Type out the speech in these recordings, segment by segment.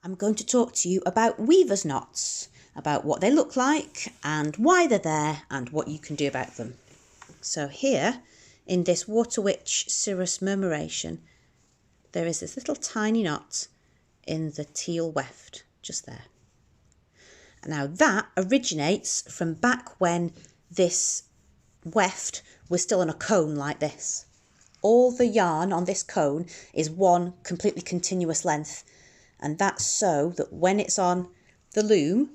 I'm going to talk to you about weaver's knots, about what they look like and why they're there and what you can do about them. So here in this Water Witch Cirrus murmuration, there is this little tiny knot in the teal weft, just there. Now that originates from back when this weft was still on a cone like this. All the yarn on this cone is one completely continuous length, and that's so that when it's on the loom,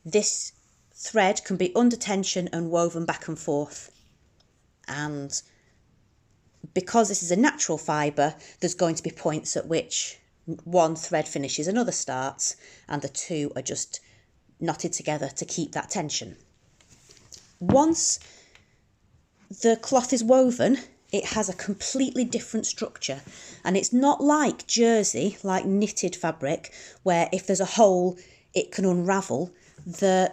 this thread can be under tension and woven back and forth. And because this is a natural fibre, there's going to be points at which one thread finishes, another starts, and the two are just knotted together to keep that tension. Once the cloth is woven, it has a completely different structure, and it's not like jersey, like knitted fabric, where if there's a hole it can unravel. The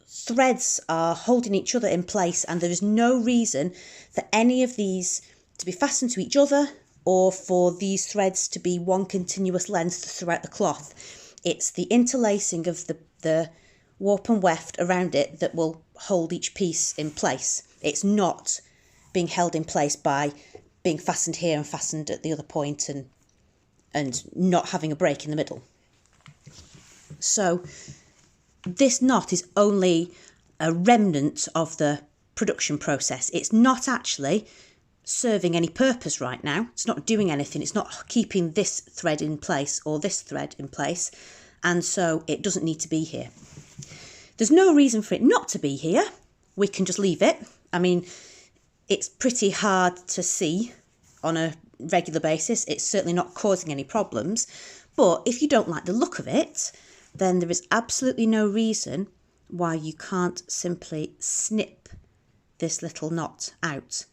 threads are holding each other in place, and there is no reason for any of these to be fastened to each other or for these threads to be one continuous length throughout the cloth. It's the interlacing of the warp and weft around it that will hold each piece in place. It's not being held in place by being fastened here and fastened at the other point and not having a break in the middle. So this knot is only a remnant of the production process. It's not actually serving any purpose right now. It's not doing anything. It's not keeping this thread in place or this thread in place, and so it doesn't need to be here. There's no reason for it not to be here. We can just leave it. I mean, it's pretty hard to see on a regular basis. It's certainly not causing any problems. But if you don't like the look of it, then there is absolutely no reason why you can't simply snip this little knot out.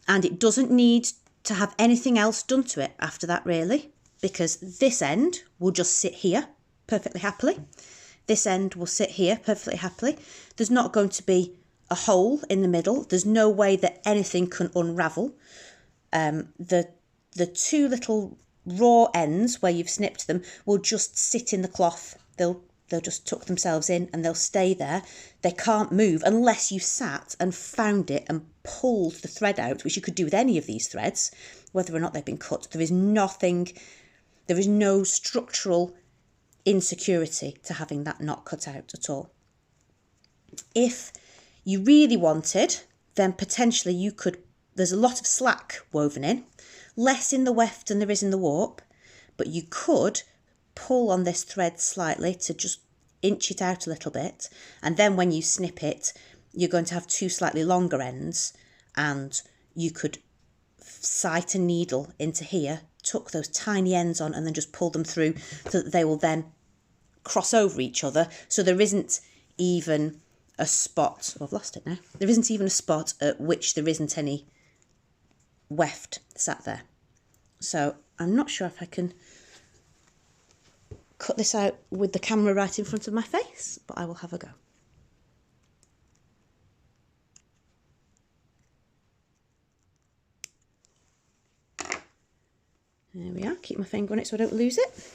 And it doesn't need to have anything else done to it after that, really, because this end will just sit here perfectly happily. This end will sit here perfectly happily. There's not going to be a hole in the middle. There's no way that anything can unravel. The two little raw ends where you've snipped them will just sit in the cloth. They'll just tuck themselves in and they'll stay there. They can't move unless you sat and found it and pulled the thread out, which you could do with any of these threads, whether or not they've been cut. There is no structural insecurity to having that knot cut out at all. If you really wanted, then potentially you could, there's a lot of slack woven in, less in the weft than there is in the warp, but you could pull on this thread slightly to just inch it out a little bit, and then when you snip it, you're going to have two slightly longer ends, and you could sight a needle into here, tuck those tiny ends on, and then just pull them through so that they will then cross over each other, so there isn't even a spot. Oh, I've lost it now. There isn't even a spot at which there isn't any weft sat there. So I'm not sure if I can cut this out with the camera right in front of my face, but I will have a go. There we are. Keep my finger on it so I don't lose it.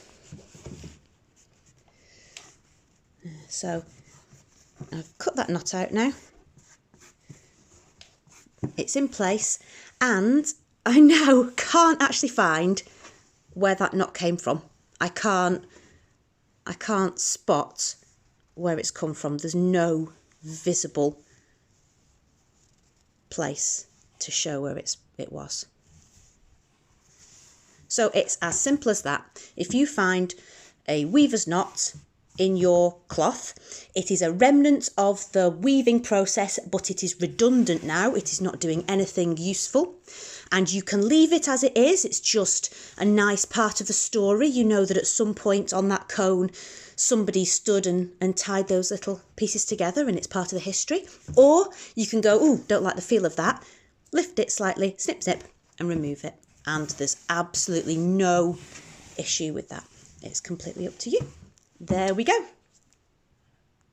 So I've cut that knot out now. It's in place, and I now can't actually find where that knot came from. I can't spot where it's come from. There's no visible place to show where it was. So it's as simple as that. If you find a weaver's knot in your cloth, it is a remnant of the weaving process, but it is redundant now. It is not doing anything useful, and you can leave it as it is. It's just a nice part of the story. You know that at some point on that cone somebody stood and tied those little pieces together, and it's part of the history. Or you can go, ooh, don't like the feel of that, lift it slightly, snip snip, and remove it, and there's absolutely no issue with that. It's completely up to you. There we go.